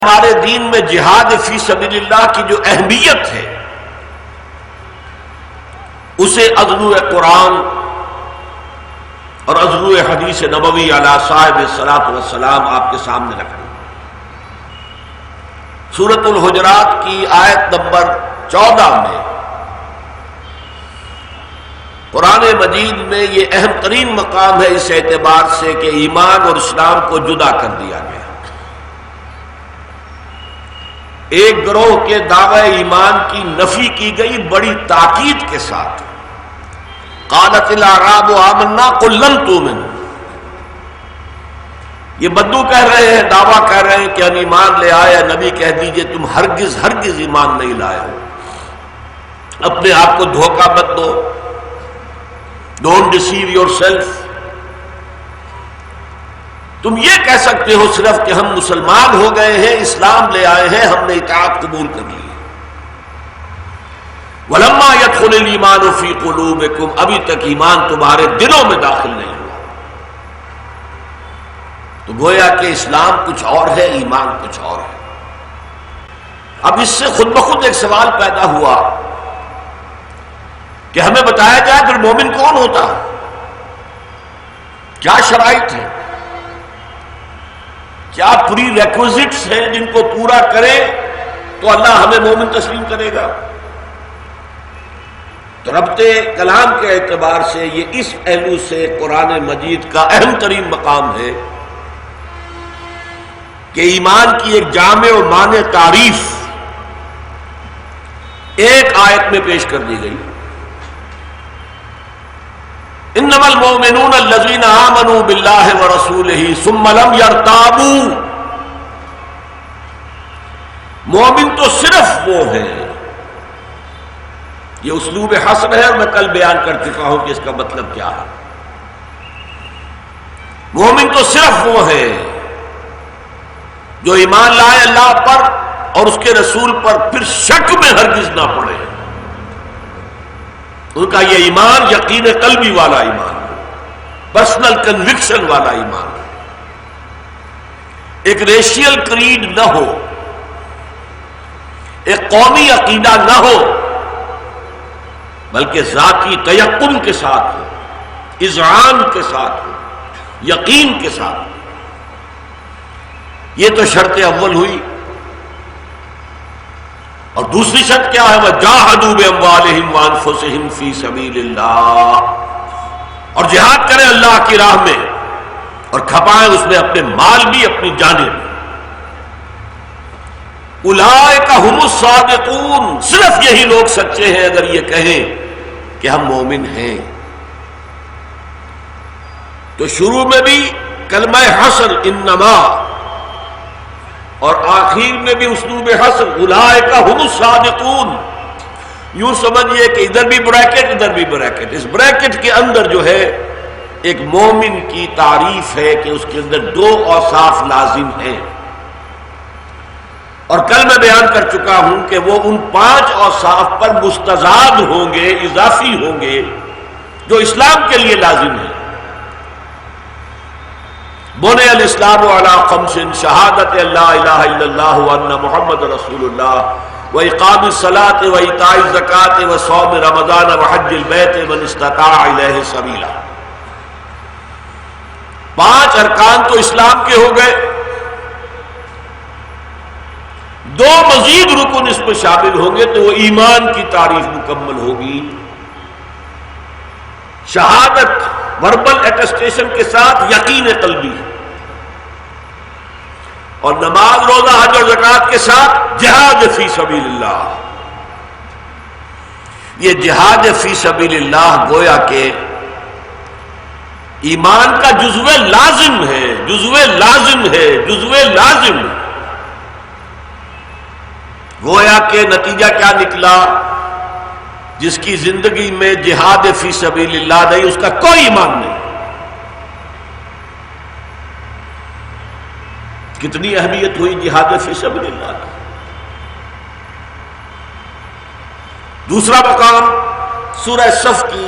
ہمارے دین میں جہاد فی سبیل اللہ کی جو اہمیت ہے اسے اذرو قرآن اور اذرو حدیث نبوی علی صاحب الصلاۃ والسلام آپ کے سامنے رکھ رہے ہیں۔ سورۃ الحجرات کی آیت نمبر 14 میں قرآن مجید میں یہ اہم ترین مقام ہے اس اعتبار سے کہ ایمان اور اسلام کو جدا کر دیا گیا۔ ایک گروہ کے دعوی ایمان کی نفی کی گئی بڑی تاکید کے ساتھ، قالت الاعراب آمنا قل لم تؤمنوا۔ یہ بدو کہہ رہے ہیں، دعویٰ کہہ رہے ہیں کہ ہم ایمان لے آئے، نبی کہہ دیجئے تم ہرگز ہرگز ایمان نہیں لائے ہو، اپنے آپ کو دھوکہ مت دو، ڈونٹ ڈیسیو یور سیلف۔ تم یہ کہہ سکتے ہو صرف کہ ہم مسلمان ہو گئے ہیں، اسلام لے آئے ہیں، ہم نے اطاعت قبول کر لی۔ وَلَمَّا يَدْخُلِ الْإِيمَانُ فِي قُلُوبِكُمْ، ابھی تک ایمان تمہارے دلوں میں داخل نہیں ہوا۔ تو گویا کہ اسلام کچھ اور ہے، ایمان کچھ اور ہے۔ اب اس سے خود بخود ایک سوال پیدا ہوا کہ ہمیں بتایا جائے پھر مومن کون ہوتا ہے، کیا شرائط ہے، کیا پری ریکوزٹس ہیں جن کو پورا کرے تو اللہ ہمیں مومن تسلیم کرے گا۔ تو ربط کلام کے اعتبار سے یہ اس پہلو سے قرآن مجید کا اہم ترین مقام ہے کہ ایمان کی ایک جامع و مانع تعریف ایک آیت میں پیش کر دی گئی۔ انما المؤمنون الذين آمنوا بالله ورسوله ثم لم يرتابوا۔ مومن تو صرف وہ ہیں، یہ اسلوب حسن ہے اور میں کل بیان کر چکا ہوں کہ اس کا مطلب کیا ہے۔ مومن تو صرف وہ ہے جو ایمان لائے اللہ پر اور اس کے رسول پر، پھر شک میں ہرگز نہ پڑے۔ ان کا یہ ایمان یقین قلبی والا ایمان، پرسنل کنوکشن والا ایمان، ایک ریشیل کریڈ نہ ہو، ایک قومی عقیدہ نہ ہو، بلکہ ذاتی تیقن کے ساتھ ہو، اذعان کے ساتھ ہو، یقین کے ساتھ ہو۔ یہ تو شرط اول ہوئی۔ اور دوسری شرط کیا ہے؟ وَجَاهَدُوا بِأَمْوَالِهِمْ وَأَنفُسِهِمْ فِي سَبِيلِ اللَّهِ، اور جہاد کریں اللہ کی راہ میں اور کھپائیں اس میں اپنے مال بھی اپنی جانیں بھی۔ أُولَٰئِكَ هُمُ الصَّادِقُونَ، صرف یہی لوگ سچے ہیں اگر یہ کہیں کہ ہم مومن ہیں۔ تو شروع میں بھی کلمہ حصر انما، اور آخر میں بھی اسلوب حصر اولئک هم الصادقون۔ یوں سمجھئے کہ ادھر بھی بریکٹ ادھر بھی بریکٹ، اس بریکٹ کے اندر جو ہے ایک مومن کی تعریف ہے کہ اس کے اندر دو اوصاف لازم ہیں، اور کل میں بیان کر چکا ہوں کہ وہ ان 5 اوصاف پر مستزاد ہوں گے، اضافی ہوں گے، جو اسلام کے لیے لازم ہیں۔ بنی الاسلام علی 5، شہادت لا الہ الا اللہ وان محمد رسول اللہ، واقام الصلاۃ وایتاء الزکاۃ وصوم رمضان وحج البیت من استطاع الیہ سبیلا۔ 5 ارکان تو اسلام کے ہو گئے، 2 مزید رکن اس میں شامل ہوں گے تو وہ ایمان کی تعریف مکمل ہوگی۔ شہادت وربل اٹیسٹیشن کے ساتھ یقین قلبی، اور نماز روزہ حج اور زکوٰۃ کے ساتھ جہاد فی سبیل اللہ۔ یہ جہاد فی سبیل اللہ گویا کہ ایمان کا جزو لازم ہے، جزو لازم ہے، جزو لازم۔ گویا کہ نتیجہ کیا نکلا؟ جس کی زندگی میں جہاد فی سبیل اللہ نہیں، اس کا کوئی ایمان نہیں۔ کتنی اہمیت ہوئی جہاد فی سبیل اللہ کی۔ دوسرا مقام سورہ صف کی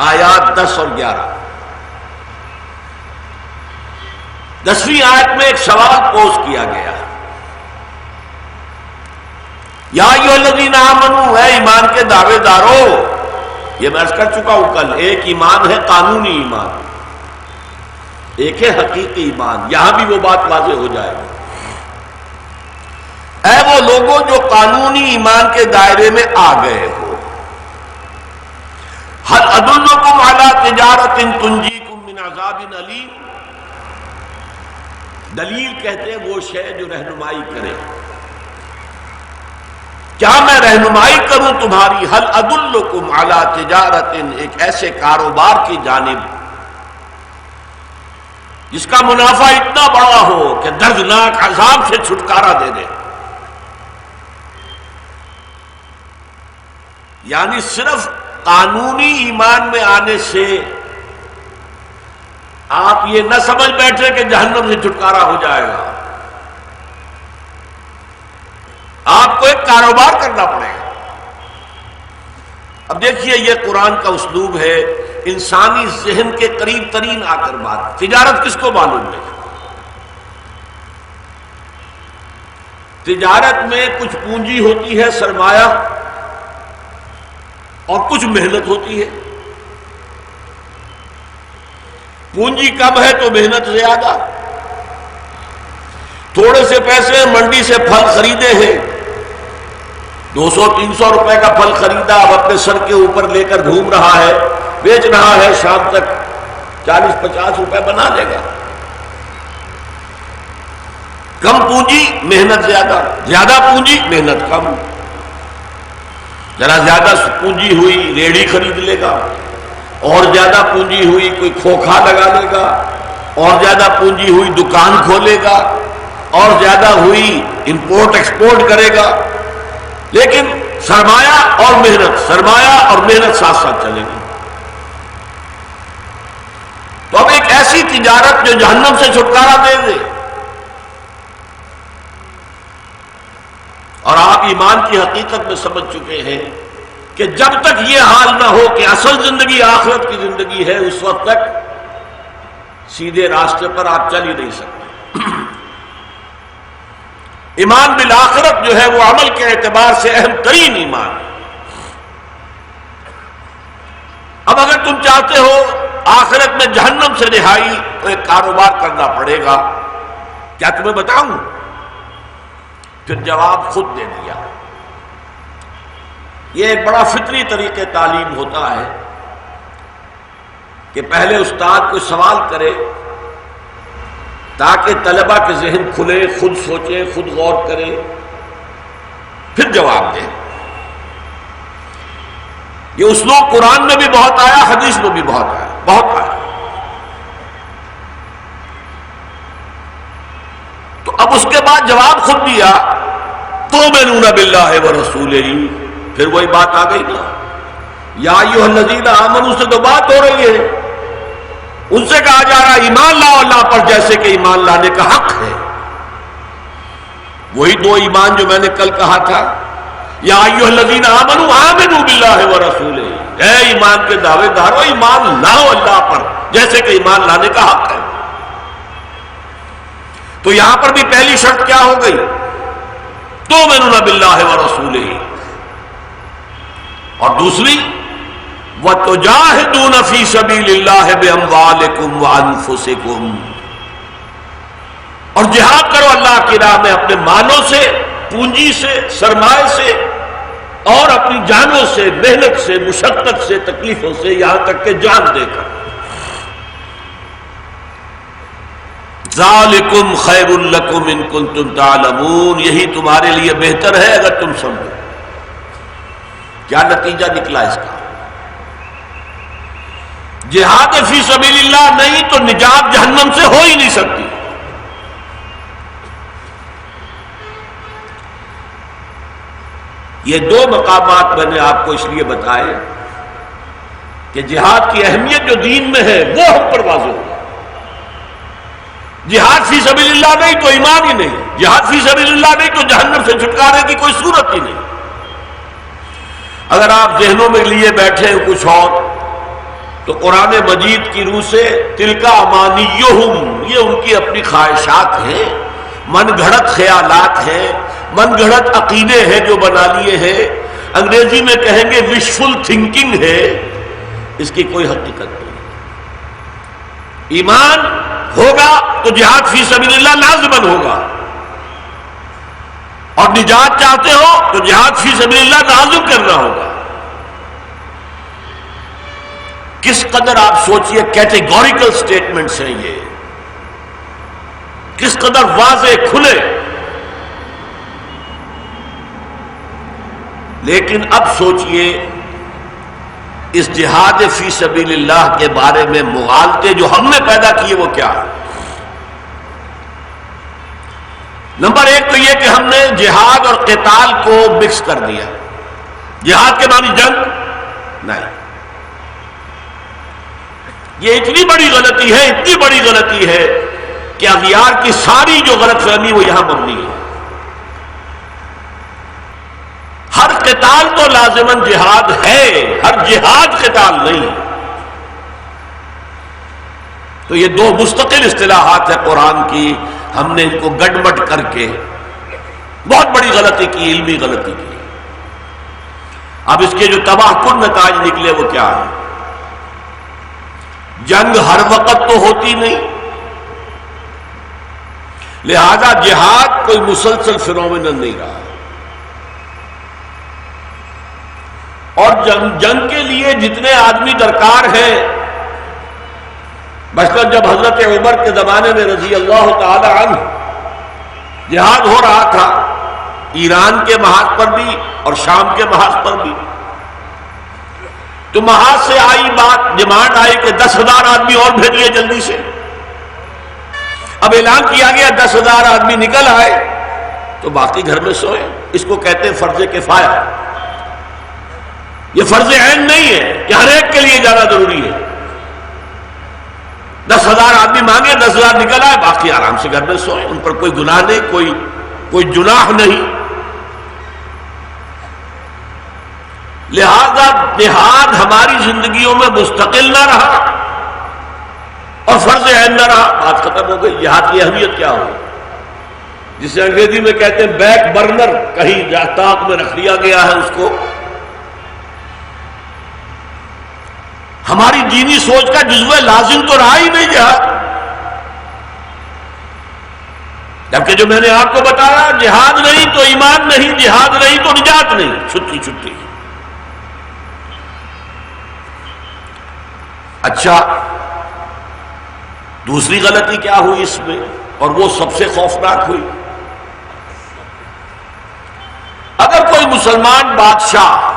آیات 10 اور 11۔ 10ویں آیت میں ایک سوال پوز کیا گیا، یا ایھا الذین آمنوا، اے ایمان کے دعوے دارو. یہ میں عرض کر چکا ہوں کل، ایک ایمان ہے قانونی ایمان، ایک ہے حقیقی ایمان. یہاں بھی وہ بات واضح ہو جائے گی. اے وہ لوگوں جو قانونی ایمان کے دائرے میں آ گئے ہو، هل ادلکم علی تجارۃ تنجیکم من عذاب علیم. دلیل کہتے ہیں وہ شے جو رہنمائی کرے. کیا میں رہنمائی کروں تمہاری؟ هل ادلکم علی تجارۃ، ایک ایسے کاروبار کی جانب جس کا منافع اتنا بڑا ہو کہ دردناک عذاب سے چھٹکارا دے دے. یعنی صرف قانونی ایمان میں آنے سے آپ یہ نہ سمجھ بیٹھے کہ جہنم سے چھٹکارا ہو جائے گا. آپ کو ایک کاروبار کرنا پڑے گا. اب دیکھیے یہ قرآن کا اسلوب ہے، انسانی ذہن کے قریب ترین آ کر بات. تجارت کس کو معلوم ہے؟ تجارت میں کچھ پونجی ہوتی ہے، سرمایہ، اور کچھ محنت ہوتی ہے. پونجی کم ہے تو محنت زیادہ. تھوڑے سے پیسے منڈی سے پھل خریدے ہیں، 200-300 روپے کا پھل خریدا، اب اپنے سر کے اوپر لے کر گھوم رہا ہے، بیچ رہا ہے، شام تک 40-50 روپے بنا لے گا. کم پونجی محنت زیادہ، زیادہ پونجی محنت کم. ذرا زیادہ پونجی ہوئی ریڑھی خرید لے گا، اور زیادہ پونجی ہوئی کوئی کھوکھا لگا لے گا، اور زیادہ پونجی ہوئی دکان کھولے گا، اور زیادہ ہوئی امپورٹ ایکسپورٹ کرے گا. لیکن سرمایہ اور محنت، سرمایہ اور محنت ساتھ ساتھ چلے گی. تو اب ایک ایسی تجارت جو جہنم سے چھٹکارا دے دے. اور آپ ایمان کی حقیقت میں سمجھ چکے ہیں کہ جب تک یہ حال نہ ہو کہ اصل زندگی آخرت کی زندگی ہے، اس وقت تک سیدھے راستے پر آپ چل ہی نہیں سکتے. ایمان بالآخرت جو ہے وہ عمل کے اعتبار سے اہم ترین ایمان ہے. اب اگر تم چاہتے ہو آخرت میں جہنم سے رہائی تو ایک کاروبار کرنا پڑے گا. کیا تمہیں بتاؤں؟ پھر جواب خود دے دیا. یہ ایک بڑا فطری طریقے تعلیم ہوتا ہے کہ پہلے استاد کوئی سوال کرے تاکہ طلبہ کے ذہن کھلے، خود سوچے، خود غور کرے، پھر جواب دے. یہ اسلوب قرآن میں بھی بہت آیا، حدیث میں بھی بہت آیا، بہت آیا. تو اب اس کے بعد جواب خود دیا، تؤمنون باللہ ورسولہ. پھر وہی بات آ گئی نا، یا ایھا الذین آمنوا سے تو بات ہو رہی ہے. ان سے کہا جا رہا ایمان لاؤ اللہ پر جیسے کہ ایمان لانے کا حق ہے. وہی دو ایمان جو میں نے کل کہا تھا، یا ایھا الذین آمنوا آمنوا باللہ ورسولہ. اے ایمان کے دعوے دارو، ایمان لاؤ اللہ پر جیسے کہ ایمان لانے کا حق ہے. تو یہاں پر بھی پہلی شرط کیا ہو گئی؟ تؤمنون باللہ ورسولہ. اور دوسری وَتُجَاهِدُونَ فِي سَبِيلِ اللَّهِ بِأَمْوَالِكُمْ وَأَنفُسِكُمْ. اور جہاد کرو اللہ کی راہ میں اپنے مالوں سے، پونجی سے، سرمایہ سے، اور اپنی جانوں سے، محنت سے، مشقت سے، تکلیفوں سے، یہاں تک کہ جان دے کر. ذَلِكُمْ خَيْرٌ لَكُمْ إِن كُنتُمْ تَعْلَمُونَ. یہی تمہارے لیے بہتر ہے اگر تم سمجھو. کیا نتیجہ نکلا اس کا؟ جہاد فی سبیل اللہ نہیں تو نجات جہنم سے ہو ہی نہیں سکتی. یہ دو مقامات میں نے آپ کو اس لیے بتائے کہ جہاد کی اہمیت جو دین میں ہے وہ ہم پر واضح ہو. جہاد فی سبیل اللہ نہیں تو ایمان ہی نہیں، جہاد فی سبیل اللہ نہیں تو جہنم سے چھٹکارے کی کوئی صورت ہی نہیں. اگر آپ ذہنوں میں لیے بیٹھے ہیں کچھ اور تو قرآن مجید کی روح سے تلک امانیہم، یہ ان کی اپنی خواہشات ہیں. من گھڑت خیالات ہیں، من گھڑت عقیدے ہیں جو بنا لیے ہیں، انگریزی میں کہیں گے وشفل تھنکنگ ہے، اس کی کوئی حقیقت نہیں۔ ایمان ہوگا تو جہاد فی سبیل اللہ لازماً ہوگا، اور نجات چاہتے ہو تو جہاد فی سبیل اللہ لازم کرنا ہوگا۔ کس قدر آپ سوچئے کیٹیگوریکل سٹیٹمنٹس ہیں یہ، کس قدر واضح کھلے۔ لیکن اب سوچئے اس جہاد فی سبیل اللہ کے بارے میں مغالطے جو ہم نے پیدا کیے وہ کیا ہے؟ نمبر ایک تو یہ کہ ہم نے جہاد اور قتال کو مکس کر دیا۔ جہاد کے معنی جنگ نہیں، یہ اتنی بڑی غلطی ہے، اتنی بڑی غلطی ہے کہ اغیار کی ساری جو غلط فہمی وہ یہاں مبنی ہے۔ ہر قتال تو لازماً جہاد ہے، ہر جہاد قتال نہیں ہے۔ تو یہ دو مستقل اصطلاحات ہیں قرآن کی، ہم نے ان کو گڑبڑ کر کے بہت بڑی غلطی کی، علمی غلطی کی۔ اب اس کے جو تباہ کن نتائج نکلے وہ کیا ہے؟ جنگ ہر وقت تو ہوتی نہیں، لہذا جہاد کوئی مسلسل فینومینن نہیں رہا، اور جنگ کے لیے جتنے آدمی درکار ہیں، مثلا جب حضرت عمر کے زمانے میں رضی اللہ تعالی عنہ جہاد ہو رہا تھا، ایران کے محاذ پر بھی اور شام کے محاذ پر بھی، تو محاذ سے آئی بات، ڈیمانڈ آئی کہ 10,000 آدمی اور بھیجیے جلدی سے۔ اب اعلان کیا گیا 10,000 آدمی نکل آئے تو باقی گھر میں سوئے۔ اس کو کہتے ہیں فرض کفایہ۔ یہ فرض عین نہیں ہے کہ ہر ایک کے لیے جانا ضروری ہے۔ 10,000 آدمی مانگے، 10,000 نکل آئے، باقی آرام سے گھر میں سوئے، ان پر کوئی گناہ نہیں، کوئی جناح نہیں۔ لہذا جہاد ہماری زندگیوں میں مستقل نہ رہا اور فرض عین نہ رہا، بات ختم ہو گئی۔ جہاد کی اہمیت کیا ہوئی؟ جسے انگریزی میں کہتے ہیں بیک برنر، کہیں طاق میں رکھ لیا گیا ہے اس کو۔ ہماری دینی سوچ کا جزو لازم تو رہا ہی نہیں جہاد، جبکہ جو میں نے آپ کو بتایا، جہاد نہیں تو ایمان نہیں، جہاد نہیں تو نجات نہیں، چھٹی چھٹی۔ اچھا، دوسری غلطی کیا ہوئی اس میں، اور وہ سب سے خوفناک ہوئی؟ اگر کوئی مسلمان بادشاہ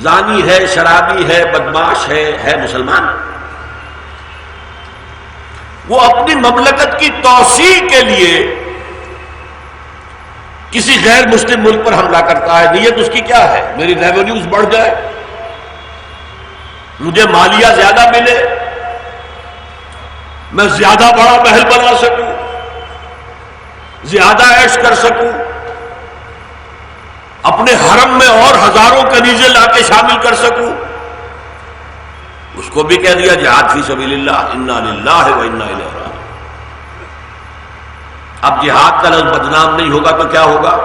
زانی ہے، شرابی ہے، بدماش ہے مسلمان، وہ اپنی مملکت کی توسیع کے لیے کسی غیر مسلم ملک پر حملہ کرتا ہے، نیت اس کی کیا ہے؟ میری ریونیوز بڑھ جائے، مجھے مالیہ زیادہ ملے، میں زیادہ بڑا محل بنا سکوں، زیادہ عیش کر سکوں، اپنے حرم میں اور ہزاروں کنیزیں لا کے شامل کر سکوں، اس کو بھی کہہ دیا جہاد فی سبیل اللہ، انا للہ و انا الیہ راجعون۔ اب جہاد کا لفظ بدنام نہیں ہوگا تو کیا ہوگا؟